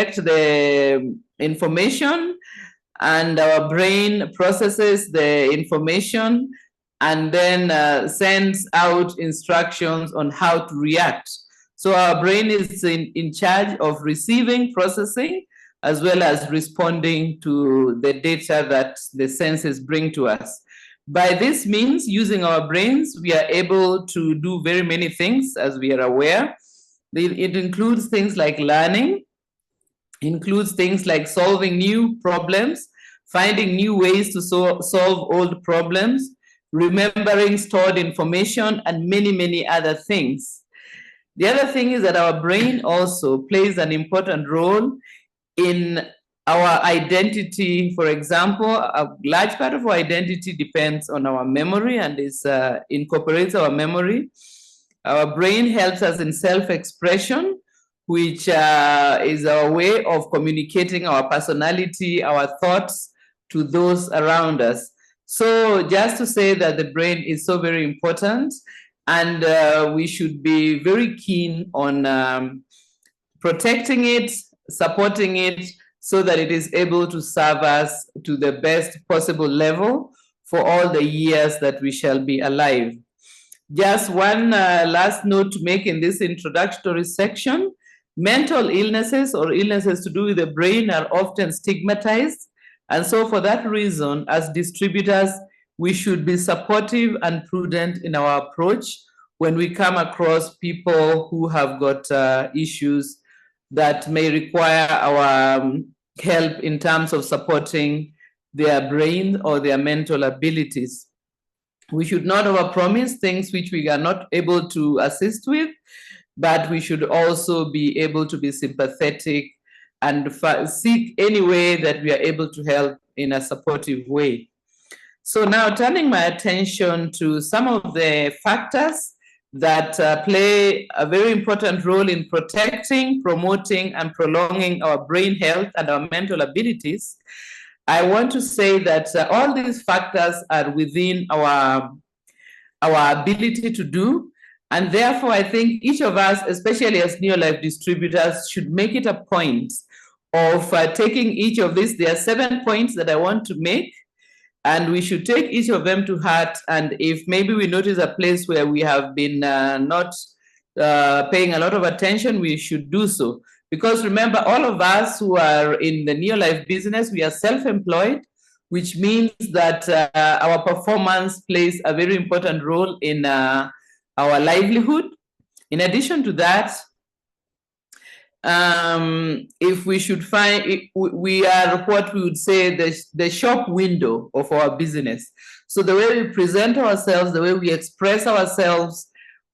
collect the information, and our brain processes the information and then sends out instructions on how to react. So our brain is in charge of receiving, processing, as well as responding to the data that the senses bring to us. By this means, using our brains, we are able to do very many things, as we are aware. It includes things like learning, includes things like solving new problems, finding new ways to solve old problems, remembering stored information, and many, many other things. The other thing is that our brain also plays an important role in our identity. For example, a large part of our identity depends on our memory and incorporates our memory. Our brain helps us in self-expression, which is our way of communicating our personality, our thoughts to those around us. So just to say that the brain is so very important, and we should be very keen on protecting it, supporting it, so that it is able to serve us to the best possible level for all the years that we shall be alive. Just one last note to make in this introductory section: mental illnesses or illnesses to do with the brain are often stigmatized. And so for that reason, as distributors, we should be supportive and prudent in our approach when we come across people who have got issues that may require our help in terms of supporting their brain or their mental abilities. We should not overpromise things which we are not able to assist with, but we should also be able to be sympathetic and seek any way that we are able to help in a supportive way. So now, turning my attention to some of the factors that play a very important role in protecting, promoting, and prolonging our brain health and our mental abilities, I want to say that all these factors are within our ability to do. And therefore, I think each of us, especially as Neolife distributors, should make it a point of taking each of these. There are 7 points that I want to make, and we should take each of them to heart. And if maybe we notice a place where we have been not paying a lot of attention, we should do so. Because remember, all of us who are in the Neolife business, we are self-employed, which means that our performance plays a very important role in our livelihood. In addition to that, if we should find, we are what we would say the shop window of our business. So the way we present ourselves, the way we express ourselves,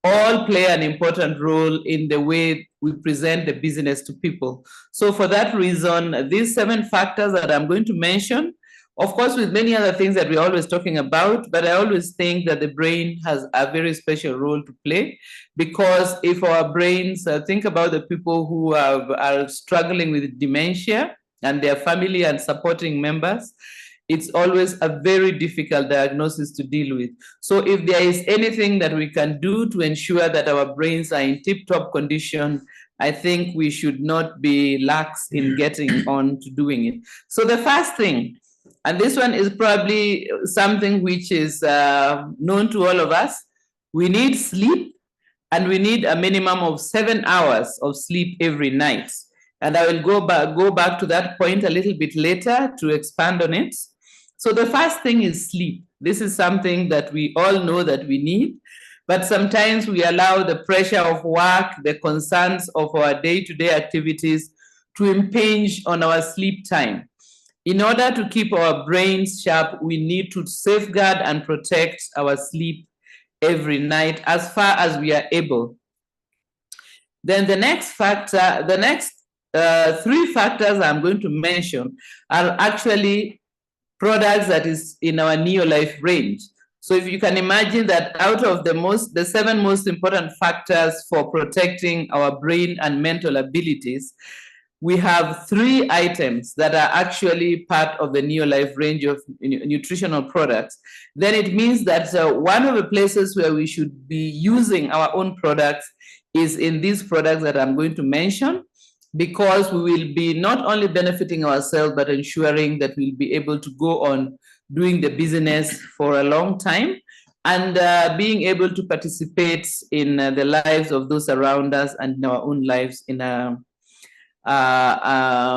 all play an important role in the way we present the business to people. So for that reason, these 7 factors that I'm going to mention, of course, with many other things that we're always talking about, but I always think that the brain has a very special role to play, because if our brains, think about the people who are struggling with dementia and their family and supporting members, it's always a very difficult diagnosis to deal with. So if there is anything that we can do to ensure that our brains are in tip-top condition, I think we should not be lax in getting on to doing it. So the first thing, and this one is probably something which is known to all of us, we need sleep, and we need a minimum of 7 hours of sleep every night. And I will go back to that point a little bit later to expand on it. So the first thing is sleep. This is something that we all know that we need, but sometimes we allow the pressure of work, the concerns of our day-to-day activities to impinge on our sleep time. In order to keep our brains sharp, we need to safeguard and protect our sleep every night as far as we are able. Then the next factor, the next 3 factors I'm going to mention are actually products that is in our Neolife range. So if you can imagine that out of the 7 most important factors for protecting our brain and mental abilities, we have 3 items that are actually part of the Neolife range of nutritional products. Then it means that one of the places where we should be using our own products is in these products that I'm going to mention. because we will be not only benefiting ourselves, but ensuring that we'll be able to go on doing the business for a long time, and being able to participate in the lives of those around us and in our own lives in a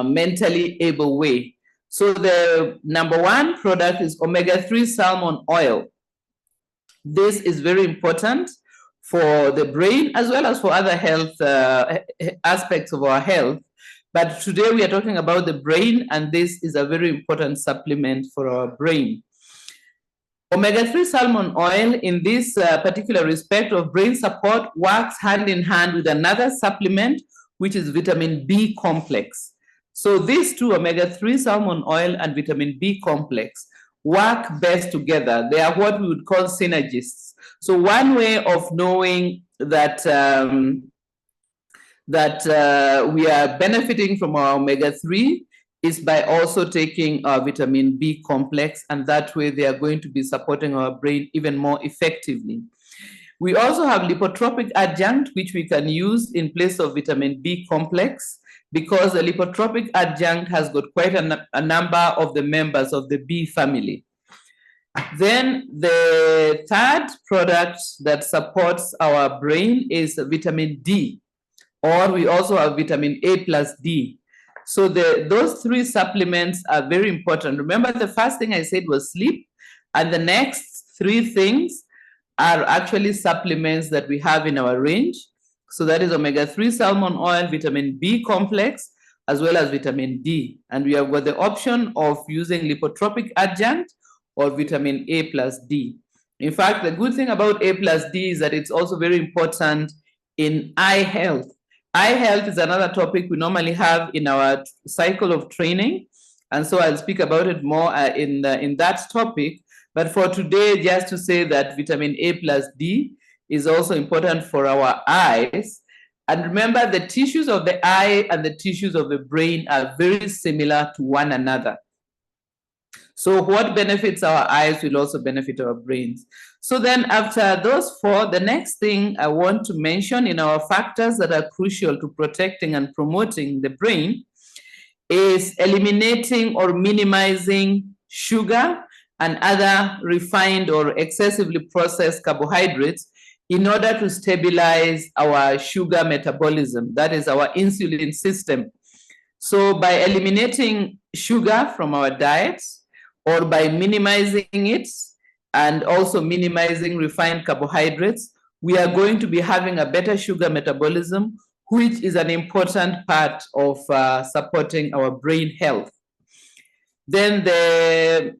mentally able way. So the number one product is omega-3 salmon oil. This is very important for the brain as well as for other health aspects of our health. But today we are talking about the brain, and this is a very important supplement for our brain. Omega-3 salmon oil, in this particular respect of brain support, works hand in hand with another supplement, which is vitamin B complex. So these two, omega-3 salmon oil and vitamin B complex, work best together. They are what we would call synergists. So one way of knowing that we are benefiting from our omega-3 is by also taking our vitamin B complex, and that way they are going to be supporting our brain even more effectively. We also have lipotropic adjunct, which we can use in place of vitamin B complex, because the lipotropic adjunct has got quite a number of the members of the B family. Then the third product that supports our brain is vitamin D, or we also have vitamin A plus D. So those three supplements are very important. Remember, the first thing I said was sleep, and the next three things are actually supplements that we have in our range. So that is omega-3 salmon oil, vitamin B complex, as well as vitamin D. And we have got the option of using lipotropic adjunct or vitamin A plus D. In fact, the good thing about A plus D is that it's also very important in eye health. Eye health is another topic we normally have in our cycle of training, and so I'll speak about it more in that topic. But for today, just to say that vitamin A plus D is also important for our eyes. And remember, the tissues of the eye and the tissues of the brain are very similar to one another. So what benefits our eyes will also benefit our brains. So then after those four, the next thing I want to mention in our factors that are crucial to protecting and promoting the brain is eliminating or minimizing sugar and other refined or excessively processed carbohydrates in order to stabilize our sugar metabolism, that is our insulin system. So by eliminating sugar from our diets, or by minimizing it and also minimizing refined carbohydrates, we are going to be having a better sugar metabolism, which is an important part of supporting our brain health. Then the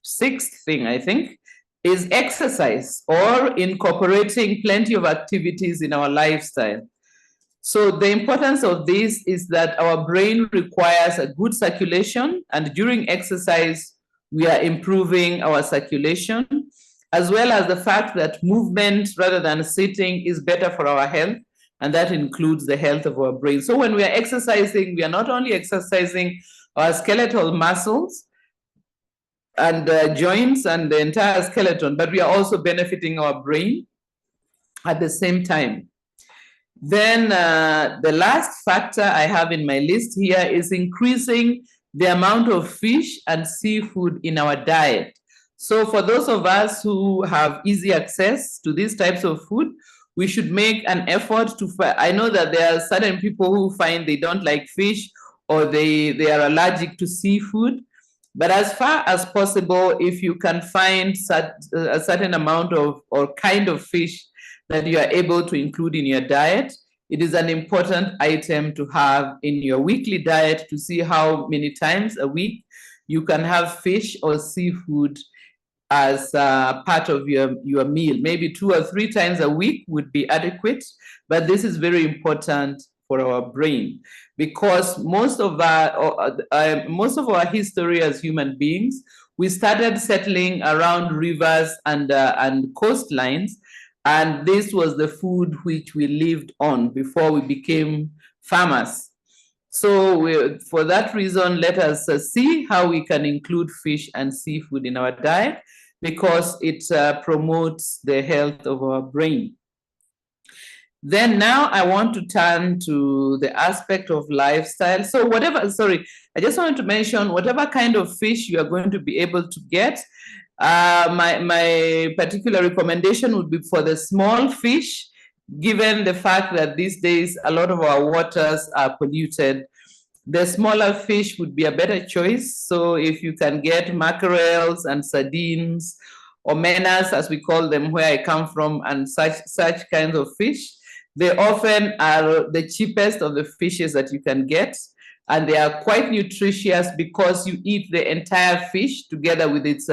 sixth thing, I think, is exercise, or incorporating plenty of activities in our lifestyle. So the importance of this is that our brain requires a good circulation, and during exercise, we are improving our circulation, as well as the fact that movement rather than sitting is better for our health, and that includes the health of our brain. So when we are exercising, we are not only exercising our skeletal muscles and joints and the entire skeleton, but we are also benefiting our brain at the same time. Then the last factor I have in my list here is increasing the amount of fish and seafood in our diet. So for those of us who have easy access to these types of food, we should make an effort to, I know that there are certain people who find they don't like fish or they are allergic to seafood, but as far as possible, if you can find a certain amount of or kind of fish that you are able to include in your diet, it is an important item to have in your weekly diet to see how many times a week you can have fish or seafood as part of your meal. Maybe 2 or 3 times a week would be adequate, but this is very important for our brain, because most of our history as human beings, we started settling around rivers and coastlines, and this was the food which we lived on before we became farmers. So for that reason, let us see how we can include fish and seafood in our diet, because it promotes the health of our brain. Then now I want to turn to the aspect of lifestyle. So I just wanted to mention whatever kind of fish you are going to be able to get. My particular recommendation would be for the small fish, given the fact that these days a lot of our waters are polluted. The smaller fish would be a better choice. So if you can get mackerels and sardines, or menas, as we call them where I come from, and such kinds of fish, they often are the cheapest of the fishes that you can get. And they are quite nutritious because you eat the entire fish together with its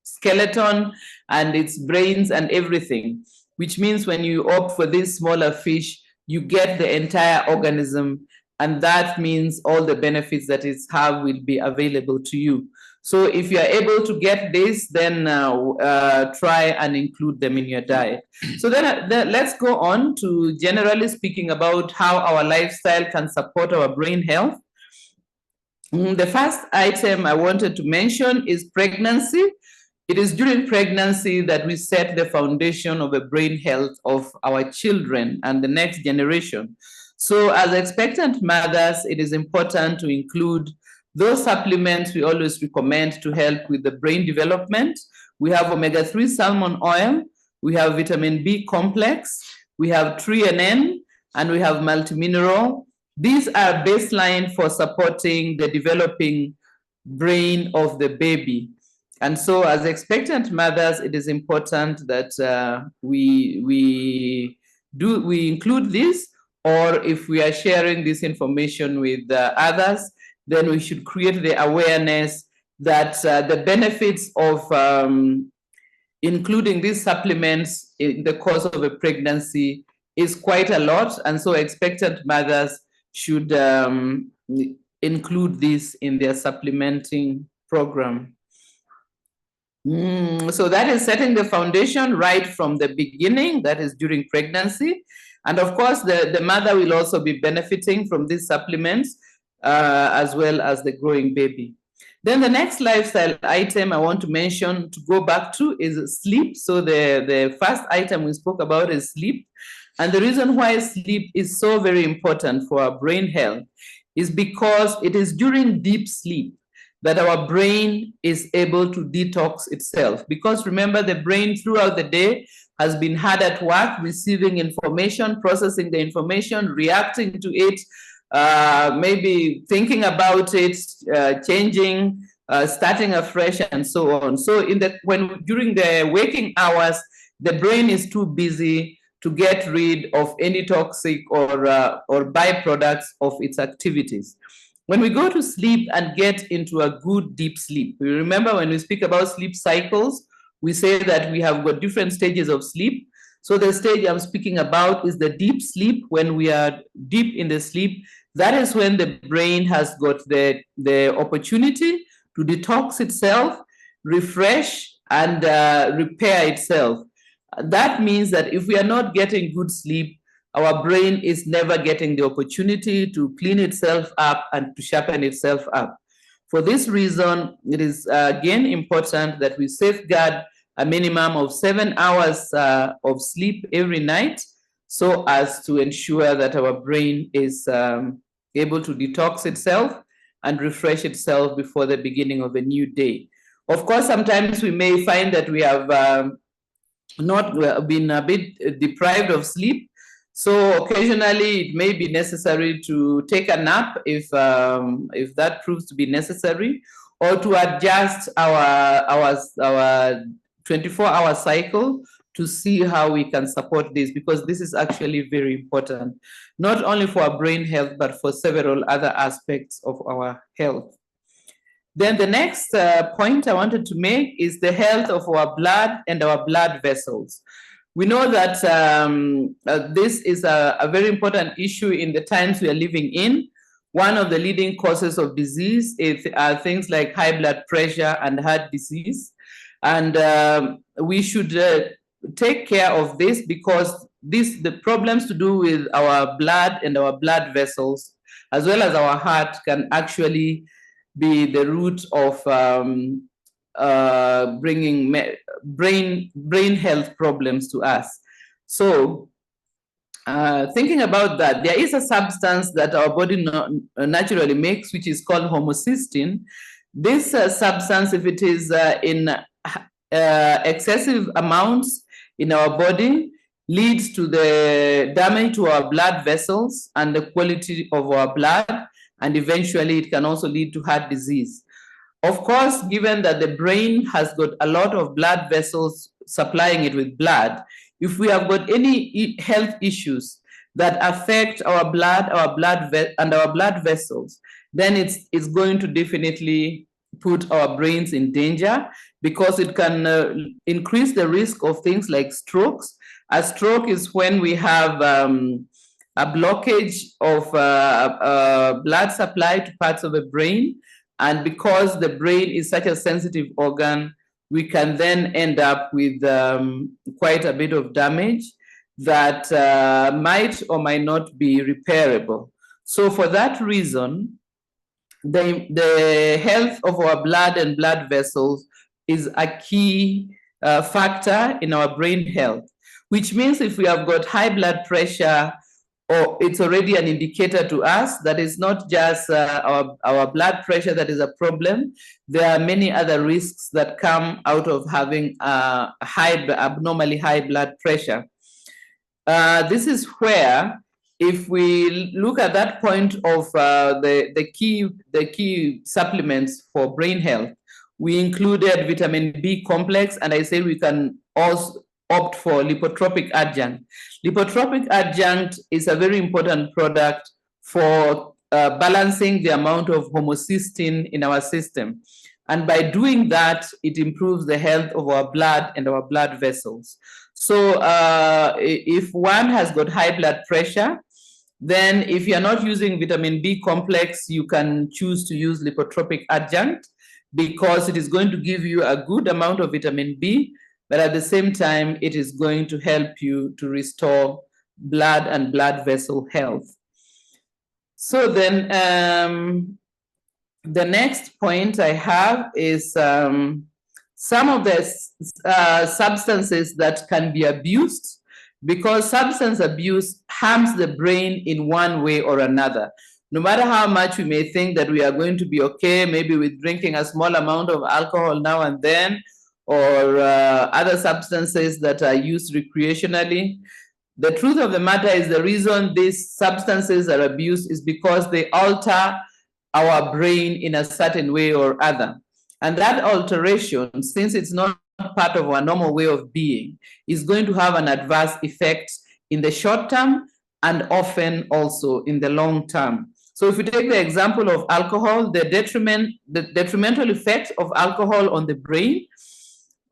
skeleton and its brains and everything, which means when you opt for this smaller fish, you get the entire organism, and that means all the benefits that it have will be available to you. So if you are able to get this, then try and include them in your diet. So then let's go on to generally speaking about how our lifestyle can support our brain health. The first item I wanted to mention is pregnancy. It is during pregnancy that we set the foundation of the brain health of our children and the next generation. So as expectant mothers, it is important to include those supplements we always recommend to help with the brain development. We have omega-3 salmon oil, we have vitamin B complex, we have threonine, and we have multimineral. These are baseline for supporting the developing brain of the baby. And so as expectant mothers, it is important that we include this, or if we are sharing this information with others, then we should create the awareness that the benefits of including these supplements in the course of a pregnancy is quite a lot. And so expectant mothers should include this in their supplementing program. So that is setting the foundation right from the beginning, that is during pregnancy. And of course, the mother will also be benefiting from these supplements as well as the growing baby. Then the next lifestyle item I want to mention to go back to is sleep. So the first item we spoke about is sleep. And the reason why sleep is so very important for our brain health is because it is during deep sleep that our brain is able to detox itself. Because remember, the brain throughout the day has been hard at work, receiving information, processing the information, reacting to it, maybe thinking about it, changing, starting afresh, and so on. So during the waking hours, the brain is too busy to get rid of any toxic or byproducts of its activities. When we go to sleep and get into a good deep sleep, we remember when we speak about sleep cycles, we say that we have got different stages of sleep. So the stage I'm speaking about is the deep sleep. When we are deep in the sleep, that is when the brain has got the opportunity to detox itself, refresh, and repair itself. That means that if we are not getting good sleep, our brain is never getting the opportunity to clean itself up and to sharpen itself up. For this reason, it is again important that we safeguard a minimum of 7 hours of sleep every night, so as to ensure that our brain is able to detox itself and refresh itself before the beginning of a new day. Of course, sometimes we may find that we have not been a bit deprived of sleep. So occasionally it may be necessary to take a nap if that proves to be necessary, or to adjust our 24-hour cycle to see how we can support this, because this is actually very important, not only for our brain health, but for several other aspects of our health. Then the next point I wanted to make is the health of our blood and our blood vessels. We know that this is a very important issue in the times we are living in. One of the leading causes of disease are things like high blood pressure and heart disease. And we should take care of this, because the problems to do with our blood and our blood vessels, as well as our heart, can actually be the root of bringing brain health problems to us. So Thinking about that, there is a substance that our body naturally makes, which is called homocysteine. This substance, if it is in excessive amounts in our body, leads to the damage to our blood vessels and the quality of our blood, and eventually it can also lead to heart disease. Of course, given that the brain has got a lot of blood vessels supplying it with blood, if we have got any health issues that affect our blood, and our blood vessels, then it's going to definitely put our brains in danger, because it can increase the risk of things like strokes. A stroke is when we have a blockage of blood supply to parts of the brain. And because the brain is such a sensitive organ, we can then end up with quite a bit of damage that might or might not be repairable. So for that reason, the health of our blood and blood vessels is a key factor in our brain health, which means if we have got high blood pressure, or it's already an indicator to us that it's not just our blood pressure that is a problem. There are many other risks that come out of having abnormally high blood pressure. This is where, if we look at that point of the key supplements for brain health, we included vitamin B complex, and I say we can also opt for lipotropic adjunct. Lipotropic adjunct is a very important product for balancing the amount of homocysteine in our system. And by doing that, it improves the health of our blood and our blood vessels. So if one has got high blood pressure, then if you're not using vitamin B complex, you can choose to use lipotropic adjunct, because it is going to give you a good amount of vitamin B, but at the same time, it is going to help you to restore blood and blood vessel health. So then the next point I have is some of the substances that can be abused, because substance abuse harms the brain in one way or another. No matter how much we may think that we are going to be okay, maybe with drinking a small amount of alcohol now and then, or other substances that are used recreationally, the truth of the matter is the reason these substances are abused is because they alter our brain in a certain way or other. And that alteration, since it's not part of our normal way of being, is going to have an adverse effect in the short term and often also in the long term. So if we take the example of alcohol, the detrimental effect of alcohol on the brain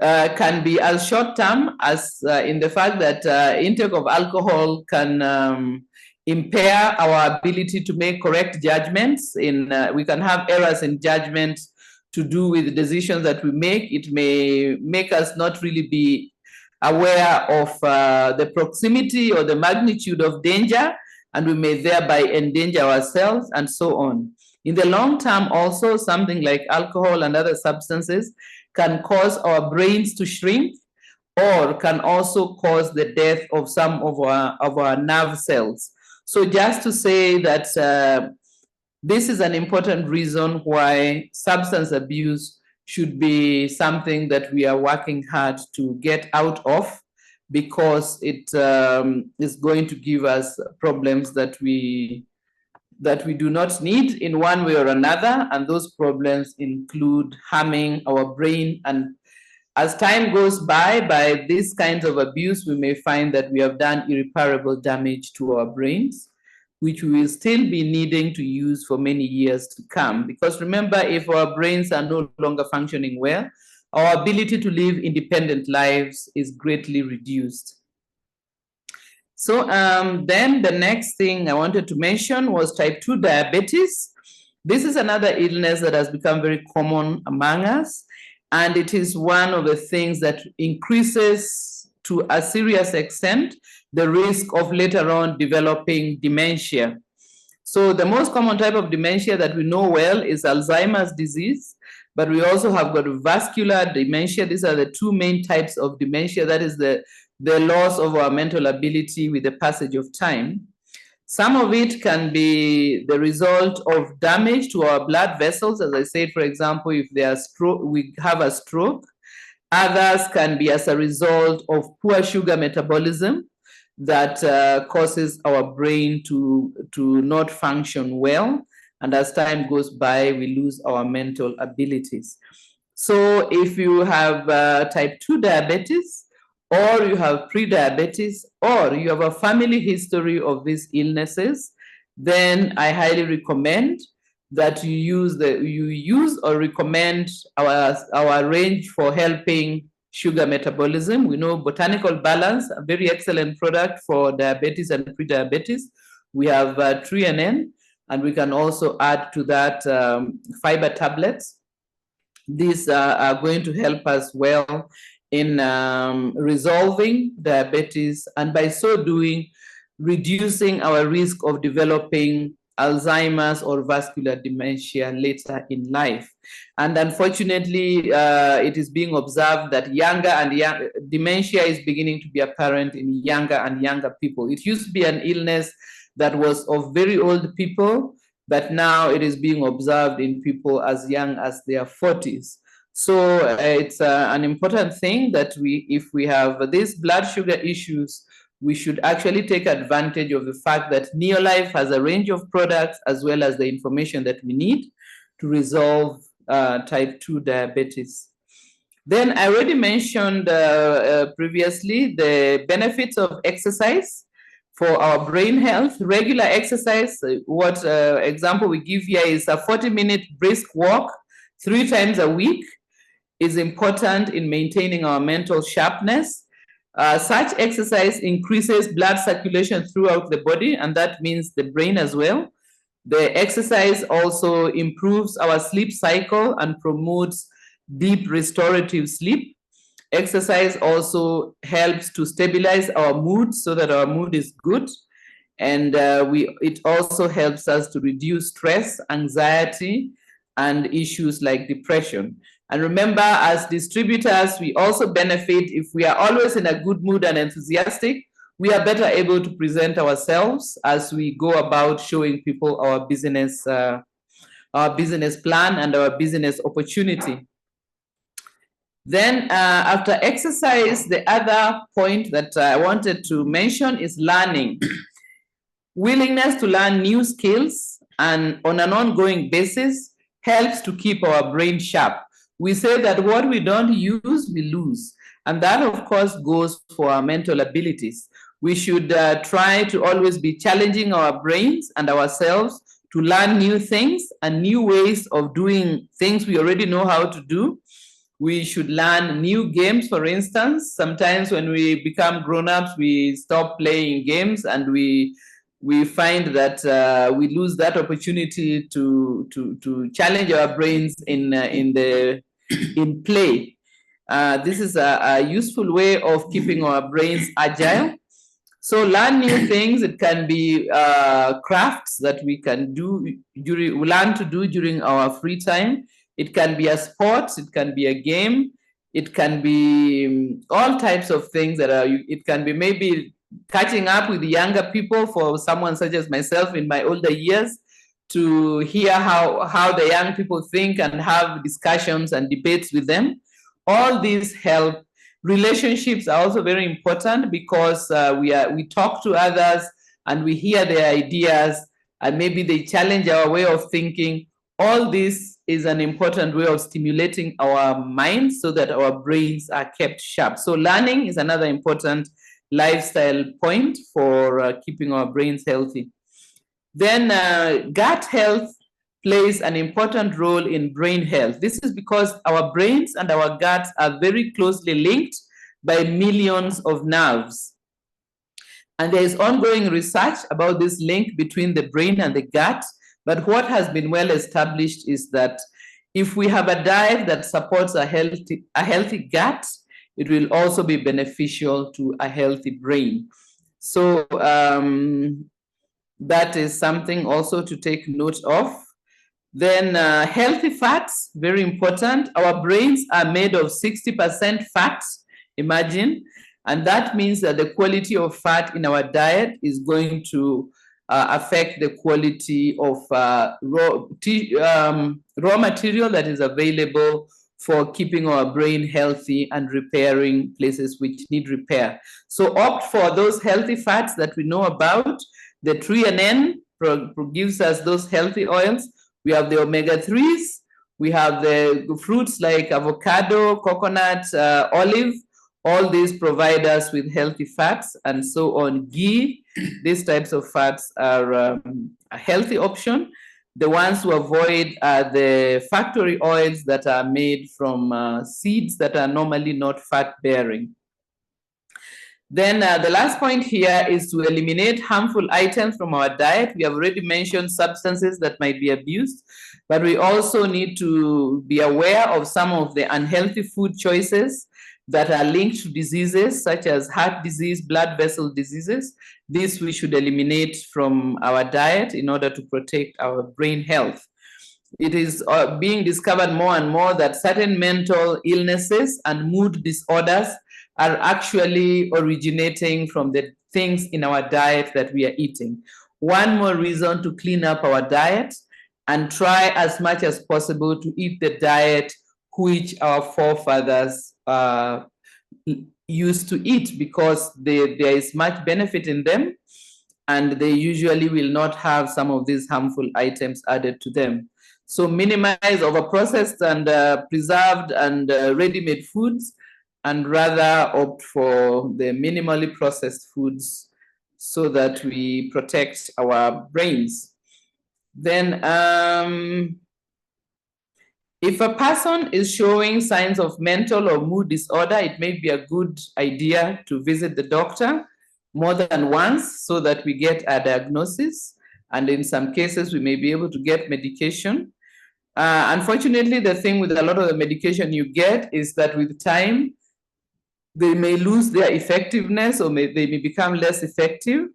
can be as short term as in the fact that intake of alcohol can impair our ability to make correct judgments. We can have errors in judgment to do with the decisions that we make. It may make us not really be aware of the proximity or the magnitude of danger, and we may thereby endanger ourselves and so on. In the long term also, something like alcohol and other substances can cause our brains to shrink, or can also cause the death of some of our nerve cells. So just to say that this is an important reason why substance abuse should be something that we are working hard to get out of, because it is going to give us problems that we do not need in one way or another, and those problems include harming our brain. And as time goes by these kinds of abuse, we may find that we have done irreparable damage to our brains, which we will still be needing to use for many years to come. Because remember, if our brains are no longer functioning well, our ability to live independent lives is greatly reduced. So then the next thing I wanted to mention was type 2 diabetes. This is another illness that has become very common among us, and it is one of the things that increases to a serious extent the risk of later on developing dementia. So the most common type of dementia that we know well is Alzheimer's disease, but we also have got vascular dementia. These are the two main types of dementia. That is the the loss of our mental ability with the passage of time. Some of it can be the result of damage to our blood vessels. As I said, for example, if we have a stroke. Others can be as a result of poor sugar metabolism that causes our brain to not function well. And as time goes by, we lose our mental abilities. So if you have type 2 diabetes, or you have pre-diabetes, or you have a family history of these illnesses, then I highly recommend that you use or recommend our range for helping sugar metabolism. We know Botanical Balance, a very excellent product for diabetes and pre-diabetes. We have Trianen, and we can also add to that fiber tablets. These are going to help us well in resolving diabetes, and by so doing, reducing our risk of developing Alzheimer's or vascular dementia later in life. And unfortunately, it is being observed that dementia is beginning to be apparent in younger and younger people. It used to be an illness that was of very old people, but now it is being observed in people as young as their 40s. So it's an important thing that if we have these blood sugar issues, we should actually take advantage of the fact that Neolife has a range of products as well as the information that we need to resolve type 2 diabetes. Then I already mentioned previously the benefits of exercise for our brain health. Regular exercise, what example we give here is a 40-minute brisk walk 3 times a week is important in maintaining our mental sharpness. Such exercise increases blood circulation throughout the body, and that means the brain as well. The exercise also improves our sleep cycle and promotes deep restorative sleep. Exercise also helps to stabilize our mood so that our mood is good. And it also helps us to reduce stress, anxiety, and issues like depression. And remember, as distributors, we also benefit if we are always in a good mood and enthusiastic. We are better able to present ourselves as we go about showing people our business plan and our business opportunity. Then after exercise, the other point that I wanted to mention is learning. Willingness to learn new skills and on an ongoing basis helps to keep our brain sharp. We say that what we don't use, we lose. And that, of course, goes for our mental abilities. We should try to always be challenging our brains and ourselves to learn new things and new ways of doing things we already know how to do. We should learn new games, for instance. Sometimes when we become grown-ups, we stop playing games and we find that we lose that opportunity to challenge our brains in play. This is a useful way of keeping our brains agile. So learn new things. It can be crafts that we can learn to do during our free time. It can be a sport. It can be a game. It can be all types of things it can be maybe catching up with younger people for someone such as myself in my older years, to hear how the young people think and have discussions and debates with them. All these help. Relationships are also very important because we talk to others and we hear their ideas and maybe they challenge our way of thinking. All this is an important way of stimulating our minds so that our brains are kept sharp. So learning is another important lifestyle point for keeping our brains healthy. Then gut health plays an important role in brain health. This is because our brains and our guts are very closely linked by millions of nerves. And there is ongoing research about this link between the brain and the gut. But what has been well established is that if we have a diet that supports a healthy gut, it will also be beneficial to a healthy brain. So that is something also to take note of. Then healthy fats, very important. Our brains are made of 60% fats, imagine. And that means that the quality of fat in our diet is going to affect the quality of raw material that is available for keeping our brain healthy and repairing places which need repair. So opt for those healthy fats that we know about. The threonine gives us those healthy oils. We have the omega-3s. We have the fruits like avocado, coconut, olive. All these provide us with healthy fats and so on. Ghee, these types of fats are a healthy option. The ones to avoid are the factory oils that are made from seeds that are normally not fat-bearing. Then the last point here is to eliminate harmful items from our diet. We have already mentioned substances that might be abused, but we also need to be aware of some of the unhealthy food choices that are linked to diseases such as heart disease, blood vessel diseases. This we should eliminate from our diet in order to protect our brain health. It is being discovered more and more that certain mental illnesses and mood disorders are actually originating from the things in our diet that we are eating. One more reason to clean up our diet and try as much as possible to eat the diet which our forefathers used to eat, because there is much benefit in them, and they usually will not have some of these harmful items added to them. So minimize overprocessed and preserved and ready-made foods, and rather opt for the minimally processed foods so that we protect our brains. Then if a person is showing signs of mental or mood disorder, it may be a good idea to visit the doctor more than once so that we get a diagnosis. And in some cases, we may be able to get medication. Unfortunately, the thing with a lot of the medication you get is that with time, they may lose their effectiveness, or they may become less effective.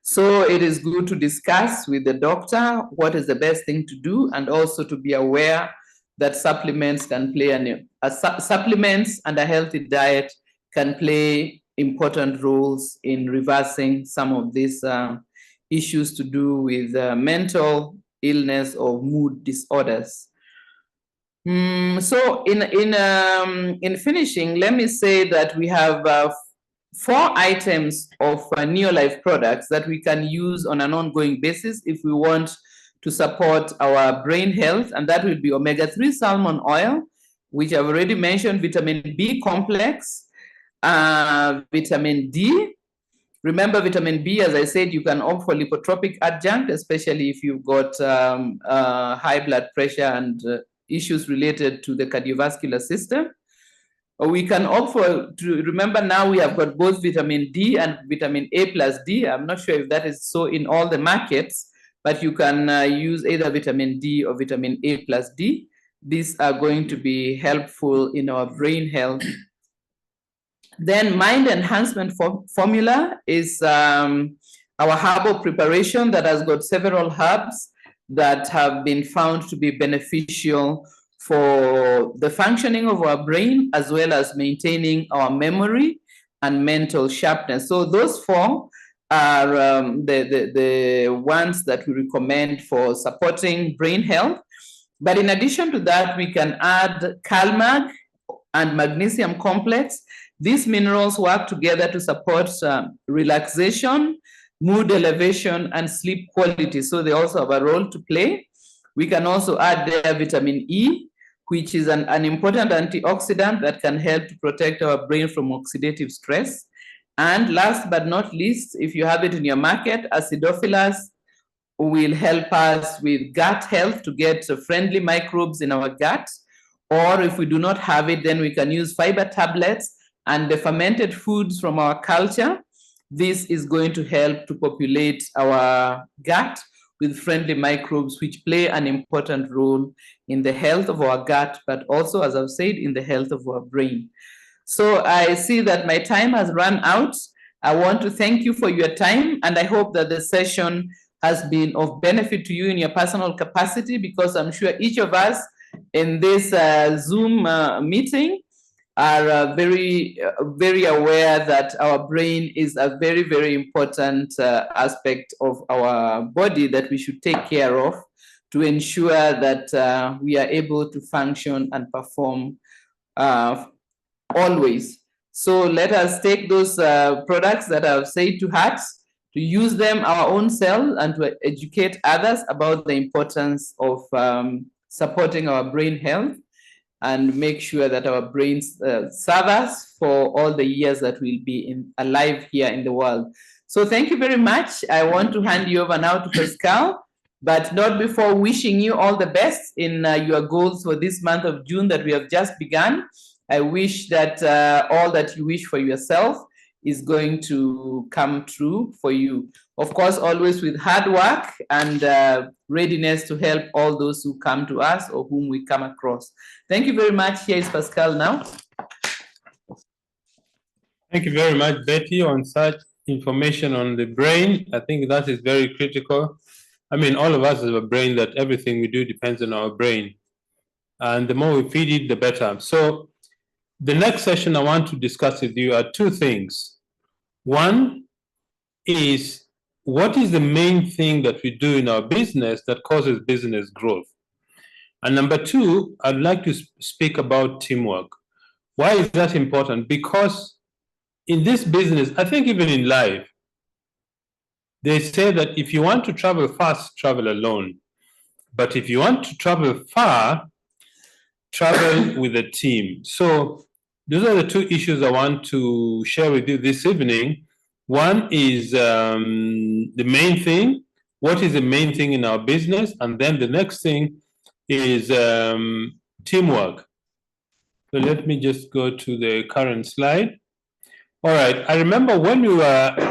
So it is good to discuss with the doctor what is the best thing to do, and also to be aware that supplements can play supplements and a healthy diet can play important roles in reversing some of these issues to do with mental illness or mood disorders. So in finishing, let me say that we have 4 items of Neolife products that we can use on an ongoing basis if we want to support our brain health, and that will be omega-3 salmon oil, which I've already mentioned, vitamin B complex, vitamin D. Remember, vitamin B, as I said, you can opt for lipotropic adjunct, especially if you've got high blood pressure and issues related to the cardiovascular system. Or we can opt for, remember now we have got both vitamin D and vitamin A plus D. I'm not sure if that is so in all the markets, but you can use either vitamin D or vitamin A plus D. These are going to be helpful in our brain health. Then mind enhancement formula is our herbal preparation that has got several herbs that have been found to be beneficial for the functioning of our brain, as well as maintaining our memory and mental sharpness. So those 4 are the ones that we recommend for supporting brain health. But in addition to that, we can add CalMag and magnesium complex. These minerals work together to support relaxation, mood elevation, and sleep quality. So they also have a role to play. We can also add there vitamin E, which is an important antioxidant that can help to protect our brain from oxidative stress. And last but not least, if you have it in your market, acidophilus will help us with gut health, to get friendly microbes in our gut. Or if we do not have it, then we can use fiber tablets and the fermented foods from our culture. This is going to help to populate our gut with friendly microbes, which play an important role in the health of our gut, but also, as I've said, in the health of our brain. So I see that my time has run out. I want to thank you for your time, and I hope that the session has been of benefit to you in your personal capacity, because I'm sure each of us in this Zoom meeting are very aware that our brain is a very, very important aspect of our body that we should take care of to ensure that we are able to function and perform always. So let us take those products that I've said to heart, to use them our own self, and to educate others about the importance of supporting our brain health, and make sure that our brains serve us for all the years that we'll be alive here in the world. So thank you very much. I want to hand you over now to Pascal, but not before wishing you all the best in your goals for this month of June that we have just begun. I wish that all that you wish for yourself is going to come true for you. Of course, always with hard work and readiness to help all those who come to us or whom we come across. Thank you very much. Here is Pascal now. Thank you very much, Betty, on such information on the brain. I think that is very critical. I mean, all of us have a brain, that everything we do depends on our brain. And the more we feed it, the better. So the next session I want to discuss with you are two things. One is, what is the main thing that we do in our business that causes business growth? And number two, I'd like to speak about teamwork. Why is that important? Because in this business, I think even in life, they say that if you want to travel fast, travel alone. But if you want to travel far, travel with a team. So those are the two issues I want to share with you this evening. One is the main thing. What is the main thing in our business? And then the next thing is teamwork. So let me just go to the current slide. All right. I remember when we were